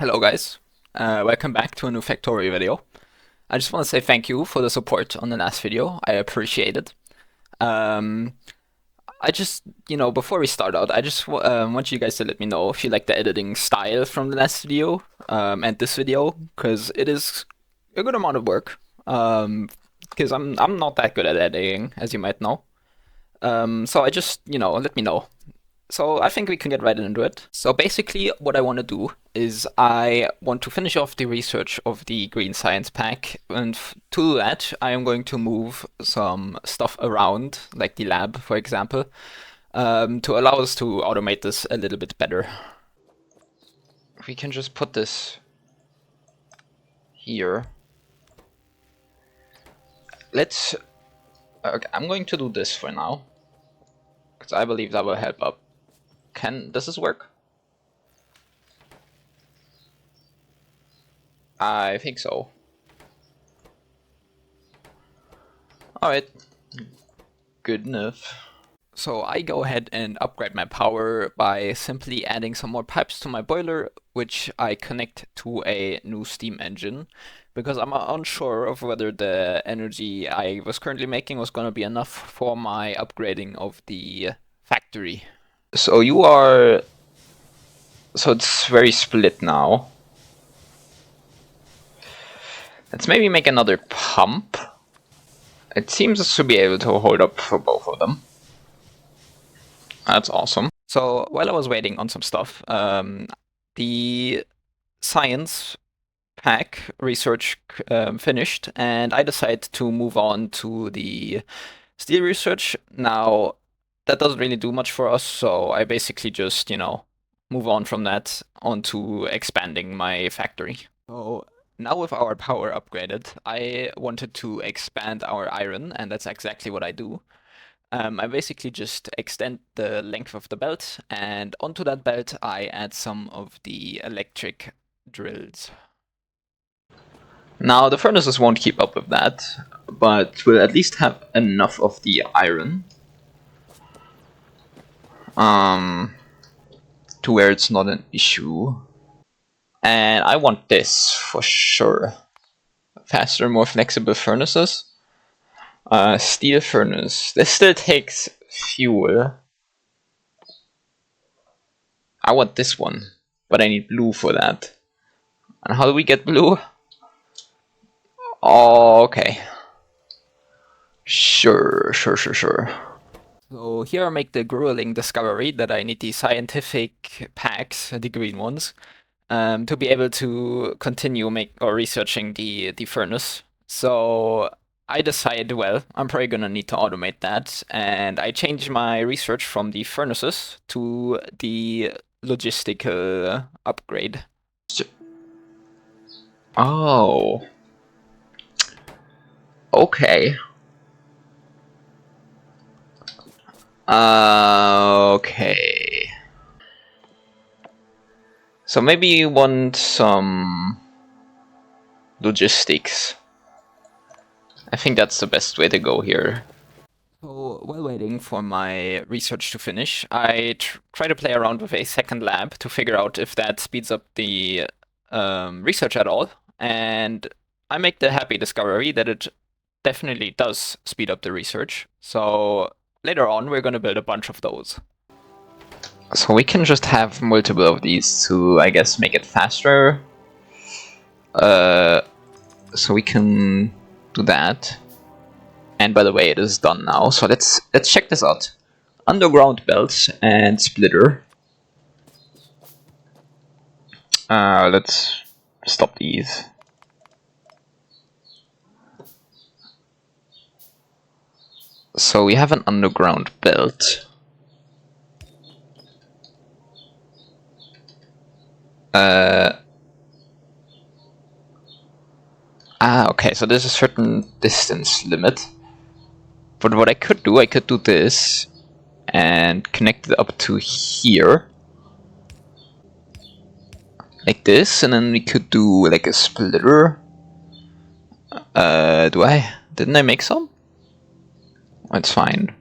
Hello guys, welcome back to a new Factorio video. I just want to say thank you for the support on the last video, I appreciate it. Um, I just, before we start out, I just want you guys to let me know if you like the editing style from the last video and this video, because it is a good amount of work, because I'm not that good at editing, as you might know. So I just, let me know. So I think we can get right into it. So basically what I want to do is I want to finish off the research of the Green Science Pack, and to do that I am going to move some stuff around, like the lab for example, to allow us to automate this a little bit better. We can just put this here. Let's... Okay, I'm going to do this for now, because I believe that will help up. Does this work? I think so. Alright, good enough. So I go ahead and upgrade my power by simply adding some more pipes to my boiler, which I connect to a new steam engine, because I'm unsure of whether the energy I was currently making was going to be enough for my upgrading of the factory. So you are... So it's very split now. Let's maybe make another pump. It seems to be able to hold up for both of them. That's awesome. So while I was waiting on some stuff, the science pack research finished, and I decided to move on to the steel research. Now, that doesn't really do much for us, so I basically just, move on from that onto expanding my factory. So now with our power upgraded, I wanted to expand our iron, and that's exactly what I do. I basically just extend the length of the belt, and onto that belt I add some of the electric drills. Now the furnaces won't keep up with that, but we'll at least have enough of the iron to where it's not an issue. And I want this for sure. Faster, more flexible furnaces. Steel furnace. This still takes fuel. I want this one, but I need blue for that. And how do we get blue? Oh, okay. Sure. So here I make the grueling discovery that I need the scientific packs, the green ones, to be able to continue researching the furnace. So I decide, well, I'm probably gonna need to automate that, and I change my research from the furnaces to the logistical upgrade. Oh. Okay. Okay. So maybe you want some logistics. I think that's the best way to go here. So while waiting for my research to finish, I try to play around with a second lab to figure out if that speeds up the research at all. And I make the happy discovery that it definitely does speed up the research. So later on, we're going to build a bunch of those. So we can just have multiple of these to, I guess, make it faster. So we can do that. And by the way, it is done now. So let's check this out. Underground belt and splitter. Let's stop these. So we have an underground belt. Okay, so there's a certain distance limit. But what I could do this and connect it up to here. Like this, and then we could do like a splitter. Didn't I make some? It's fine.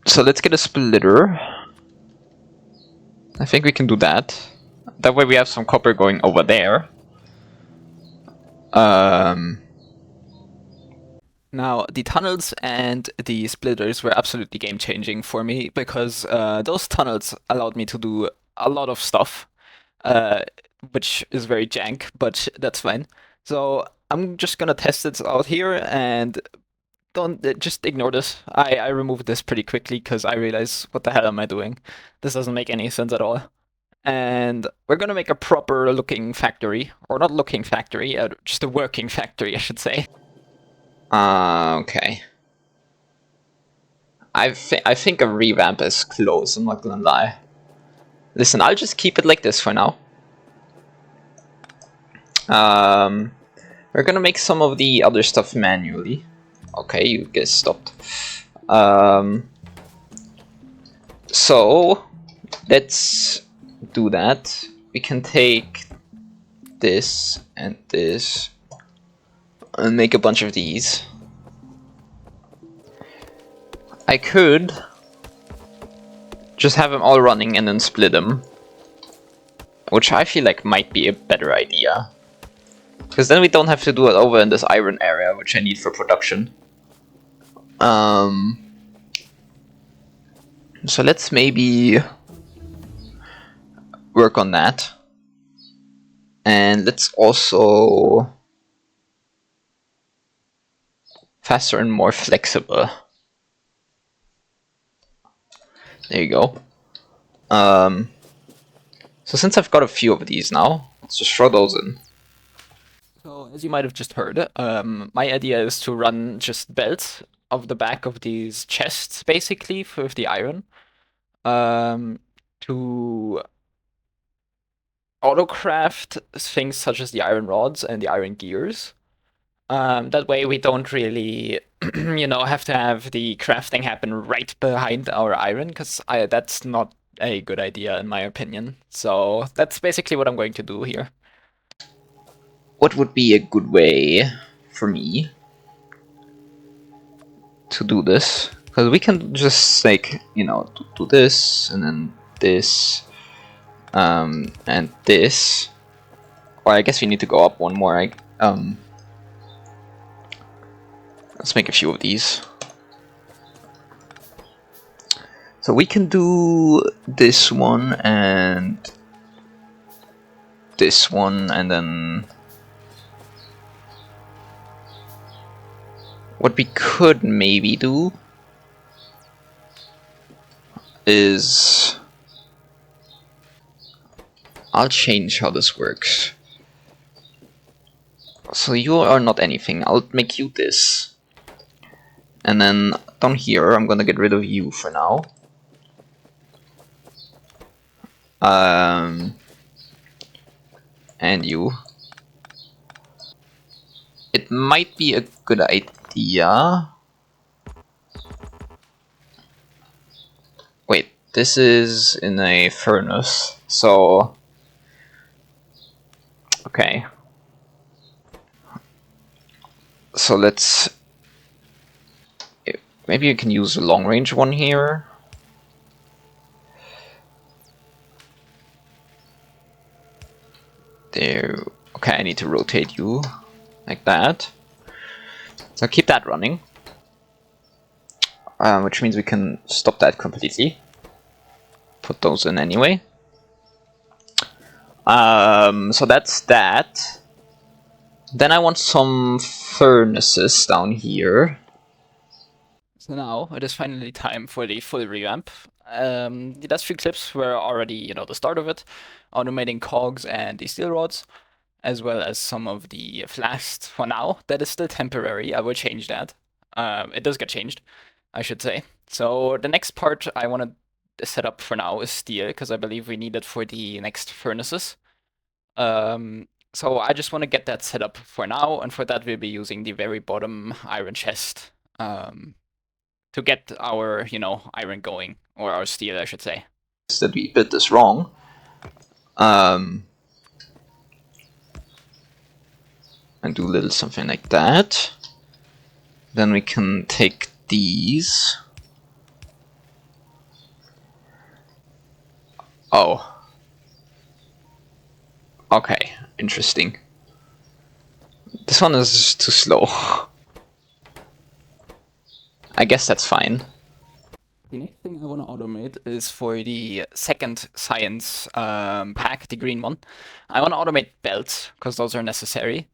So let's get a splitter. I think we can do that. That way we have some copper going over there. Now, the tunnels and the splitters were absolutely game-changing for me because those tunnels allowed me to do a lot of stuff, uh, which is very jank, but that's fine. So I'm just gonna test it out here and don't just ignore this. I removed this pretty quickly because I realized what the hell am I doing? This doesn't make any sense at all. And we're gonna make a proper looking factory, or not looking factory, just a working factory, I should say. Okay. I think a revamp is close, I'm not gonna lie. Listen, I'll just keep it like this for now. We're gonna make some of the other stuff manually. Okay, you guys stopped. So let's do that. We can take this and this and make a bunch of these. I could just have them all running and then split them, which I feel like might be a better idea. Because then we don't have to do it over in this iron area, which I need for production. So let's maybe work on that. And let's also faster and more flexible. There you go. So since I've got a few of these now, let's just throw those in. So as you might have just heard, my idea is to run just belts of the back of these chests, basically, with the iron, to autocraft things such as the iron rods and the iron gears. That way we don't really, have to have the crafting happen right behind our iron, because that's not a good idea in my opinion. So that's basically what I'm going to do here. What would be a good way for me to do this? Because we can just like, do this and then this, and this. Or I guess we need to go up one more. Let's make a few of these. So we can do this one and this one, and then what we could maybe do is I'll change how this works. So you are not anything. I'll make you this. And then down here, I'm gonna get rid of you for now. And you. It might be a good idea. Wait, this is in a furnace, so... Okay. So let's... Maybe you can use a long range one here. There. Okay, I need to rotate you like that. So keep that running. Which means we can stop that completely. Put those in anyway. So that's that. Then I want some furnaces down here. So now it is finally time for the full revamp. The last few clips were already, the start of it, automating cogs and the steel rods, as well as some of the flasks for now. That is still temporary. I will change that. It does get changed, I should say. So the next part I want to set up for now is steel, because I believe we need it for the next furnaces. So I just want to get that set up for now, and for that we'll be using the very bottom iron chest to get our, iron going, or our steel, I should say. That we bit this wrong. And do a little something like that. Then we can take these. Oh. Okay, interesting. This one is too slow. I guess that's fine. The next thing I want to automate is for the second science pack, the green one. I want to automate belts, because those are necessary.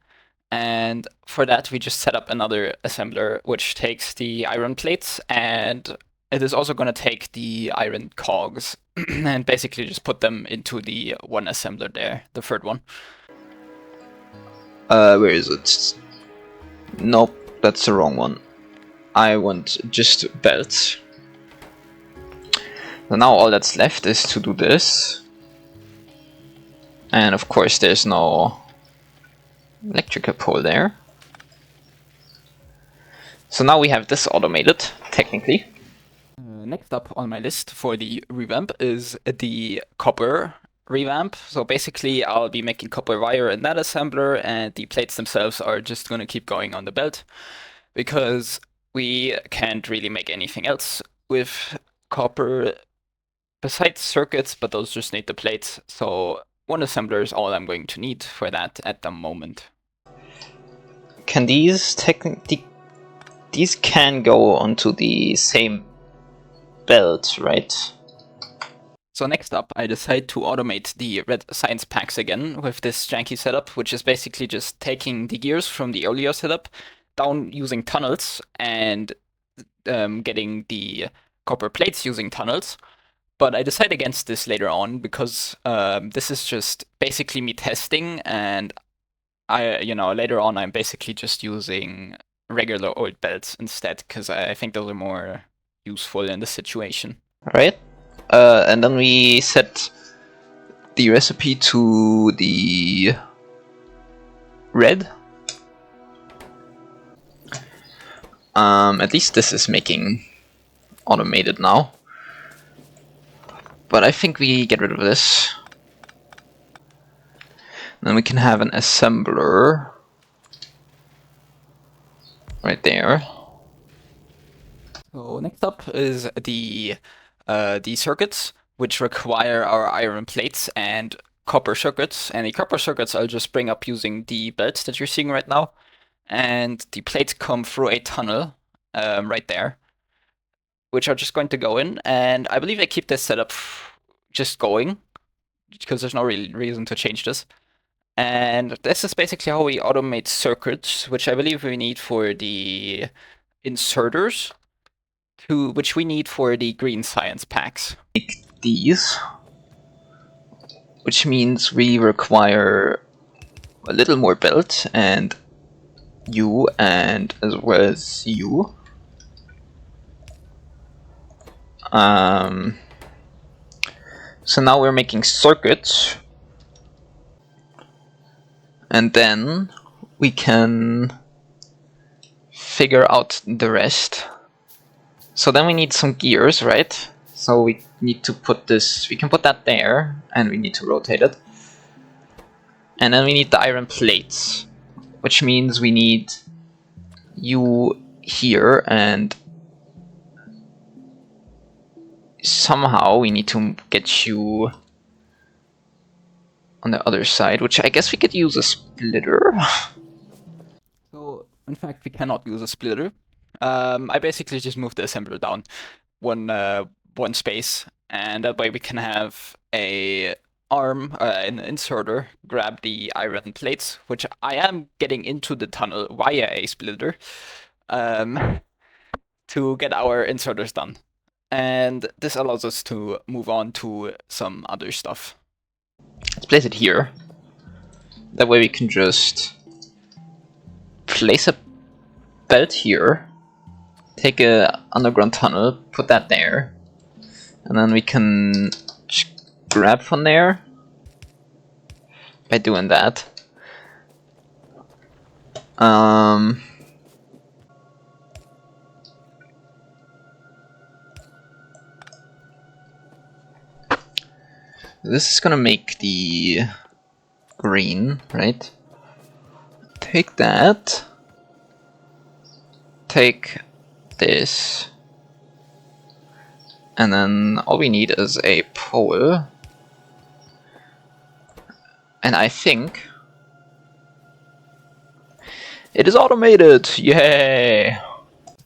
And for that, we just set up another assembler, which takes the iron plates, and it is also going to take the iron cogs, and basically just put them into the one assembler there, the third one. Where is it? Nope, that's the wrong one. I want just belts. So now all that's left is to do this. And of course there's no electrical pole there. So now we have this automated, technically. Next up on my list for the revamp is the copper revamp. So basically I'll be making copper wire in that assembler, and the plates themselves are just going to keep going on the belt, because we can't really make anything else with copper besides circuits, but those just need the plates. So one assembler is all I'm going to need for that at the moment. Can these these can go onto the same belt, right? So next up, I decide to automate the red science packs again with this janky setup, which is basically just taking the gears from the earlier setup down using tunnels and getting the copper plates using tunnels. But I decide against this later on because this is just basically me testing, and later on I'm basically just using regular old belts instead, because I think those are more useful in the situation. Alright, and then we set the recipe to the red. At least this is making automated now. But I think we get rid of this. Then we can have an assembler right there. So next up is the circuits, which require our iron plates and copper circuits. And the copper circuits I'll just bring up using the belts that you're seeing right now. And the plates come through a tunnel right there, which are just going to go in. And I believe I keep this setup just going, because there's no real reason to change this. And this is basically how we automate circuits, which I believe we need for the inserters, which we need for the green science packs. Make these, which means we require a little more belt, and you, and as well as you. So now we're making circuits, and then we can figure out the rest. So then we need some gears, right? So we need to put this, we can put that there, and we need to rotate it. And then we need the iron plates, which means we need you here, and somehow we need to get you on the other side, which I guess we could use a splitter. So, in fact, we cannot use a splitter. I basically just moved the assembler down one space, and that way we can have a arm, an inserter, grab the iron plates, which I am getting into the tunnel via a splitter, to get our inserters done. And this allows us to move on to some other stuff. Let's place it here. That way we can just place a belt here, take a underground tunnel, put that there, and then we can grab from there by doing that. This is gonna make the green, right? Take that. Take this. And then all we need is a pole. And I think it is automated! Yay!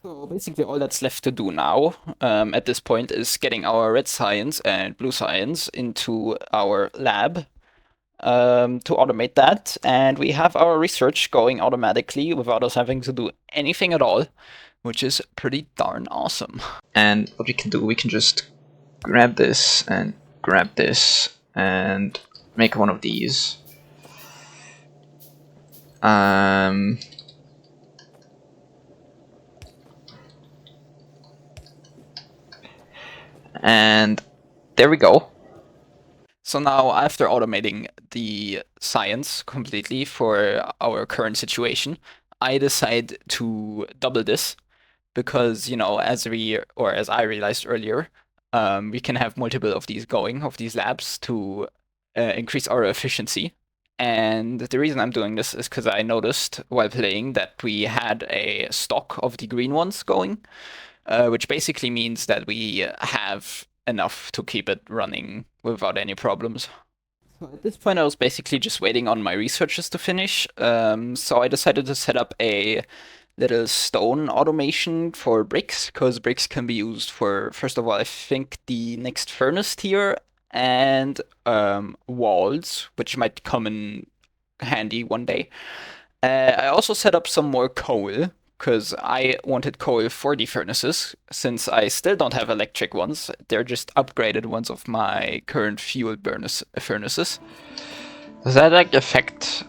So basically all that's left to do now at this point is getting our red science and blue science into our lab to automate that, and we have our research going automatically without us having to do anything at all, which is pretty darn awesome. And what we can do, we can just grab this and make one of these. Um, and there we go. So now, after automating the science completely for our current situation, I decide to double this because, you know, as I realized earlier, we can have multiple of these going, of these labs to increase our efficiency. And the reason I'm doing this is because I noticed while playing that we had a stock of the green ones going, which basically means that we have enough to keep it running without any problems. So at this point, I was basically just waiting on my researchers to finish. So I decided to set up a little stone automation for bricks, because bricks can be used for, first of all, I think the next furnace tier and walls, which might come in handy one day. I also set up some more coal, because I wanted coal for the furnaces, since I still don't have electric ones. They're just upgraded ones of my current fuel furnaces. Does that like affect?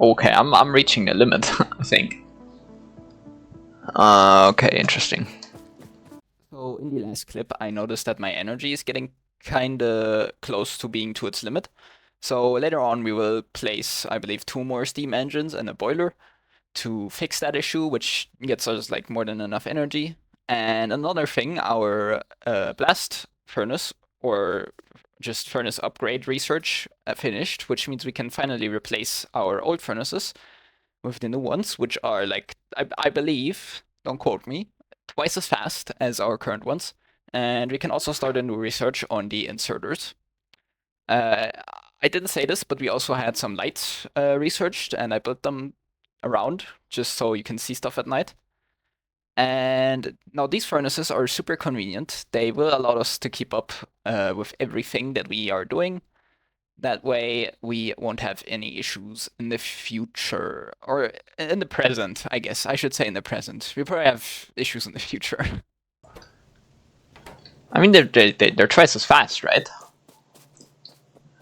Okay, I'm reaching the limit, I think. Okay, interesting. So in the last clip, I noticed that my energy is getting kinda close to being to its limit. So later on, we will place, I believe, 2 more steam engines and a boiler to fix that issue, which gets us like more than enough energy. And another thing, our blast furnace, or just furnace upgrade research finished, which means we can finally replace our old furnaces with the new ones, which are like, I believe, don't quote me, twice as fast as our current ones. And we can also start a new research on the inserters. Uh, I didn't say this, but we also had some lights researched, and I built them around just so you can see stuff at night. And now these furnaces are super convenient. They will allow us to keep up with everything that we are doing. That way, we won't have any issues in the future, or in the present, I guess. I should say in the present. We probably have issues in the future. I mean, they're twice as fast, right?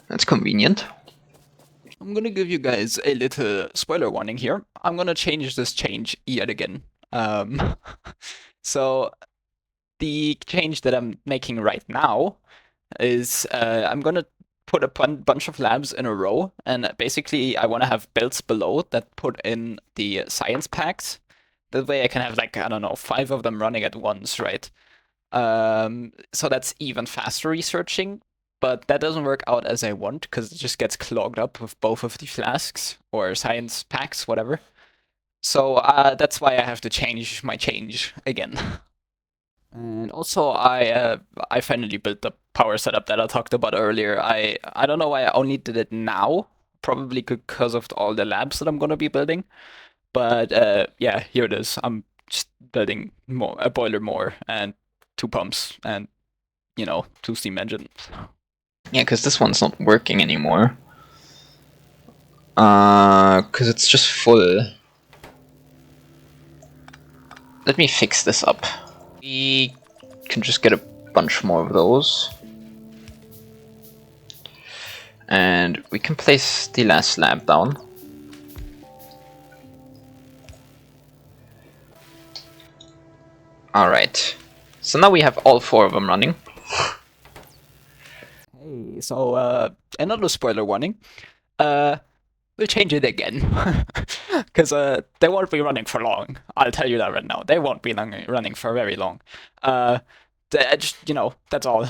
That's convenient. I'm gonna give you guys a little spoiler warning here. I'm gonna change this change yet again. Um, so the change that I'm making right now is I'm gonna put a bunch of labs in a row, and basically I want to have belts below that put in the science packs. That way I can have like, I don't know, 5 of them running at once, right? So that's even faster researching, but that doesn't work out as I want because it just gets clogged up with both of the flasks or science packs, whatever. So that's why I have to change my change again. And also, I finally built the power setup that I talked about earlier. I don't know why I only did it now. Probably because of all the labs that I'm gonna be building. But yeah, here it is. I'm just building a boiler more and 2 pumps and, you know, 2 steam engines. Yeah, because this one's not working anymore. Because it's just full. Let me fix this up. We can just get a bunch more of those. And we can place the last slab down. Alright. So now we have all 4 of them running. Hey, so another spoiler warning. We'll change it again. Because they won't be running for long. I'll tell you that right now. They won't be running for very long. Just, you know, that's all.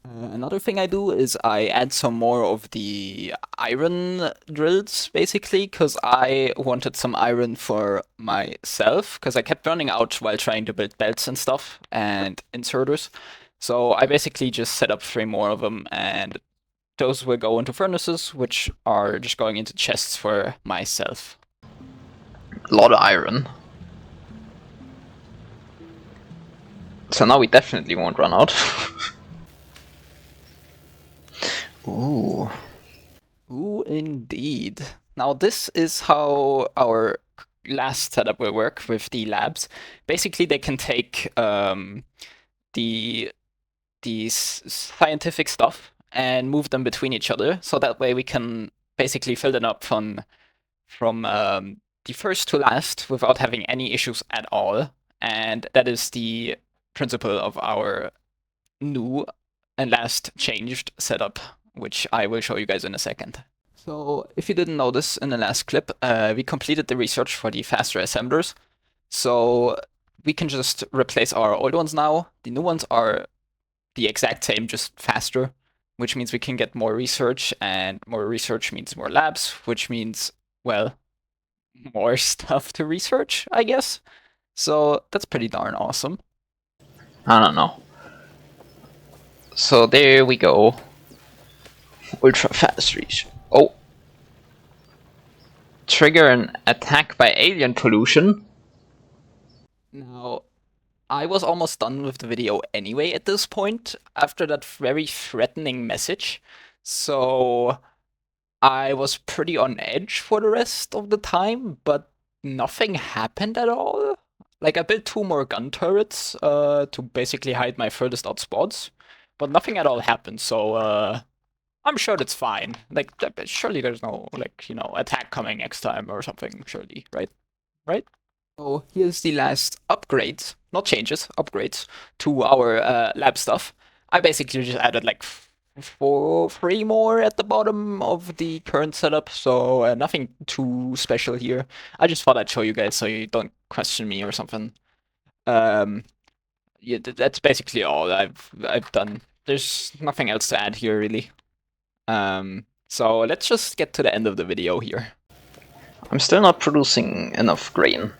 Another thing I do is I add some more of the iron drills, basically, because I wanted some iron for myself, because I kept running out while trying to build belts and stuff, and inserters. So I basically just set up 3 more of them, and those will go into furnaces, which are just going into chests for myself. A lot of iron. So now we definitely won't run out. Ooh. Ooh, indeed. Now this is how our last setup will work with the labs. Basically, they can take the scientific stuff and move them between each other, so that way we can basically fill them up from the first to last without having any issues at all. And that is the principle of our new and last changed setup, which I will show you guys in a second. So if you didn't notice in the last clip, we completed the research for the faster assemblers. So we can just replace our old ones now. The new ones are the exact same, just faster, which means we can get more research, and more research means more labs, which means, well, more stuff to research, I guess. So that's pretty darn awesome. I don't know. So there we go. Ultra fast reach. Oh. Trigger an attack by alien pollution. Now, I was almost done with the video anyway at this point, after that very threatening message. So I was pretty on edge for the rest of the time, but nothing happened at all. Like, I built 2 more gun turrets to basically hide my furthest out spots, but nothing at all happened, so I'm sure that's fine. Like, surely there's no, like, you know, attack coming next time or something, surely, right? Right? So here's the last upgrades, not changes, upgrades to our lab stuff. I basically just added like 3 more at the bottom of the current setup, so nothing too special here. I just thought I'd show you guys so you don't question me or something. Yeah, that's basically all I've done. There's nothing else to add here really. So let's just get to the end of the video here. I'm still not producing enough grain.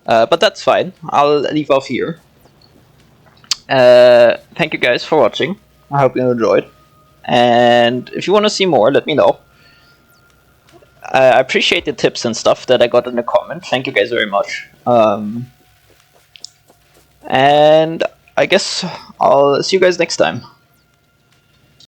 But that's fine. I'll leave off here. Thank you guys for watching. I hope you enjoyed. And if you want to see more, let me know. I appreciate the tips and stuff that I got in the comment. Thank you guys very much. And I guess I'll see you guys next time.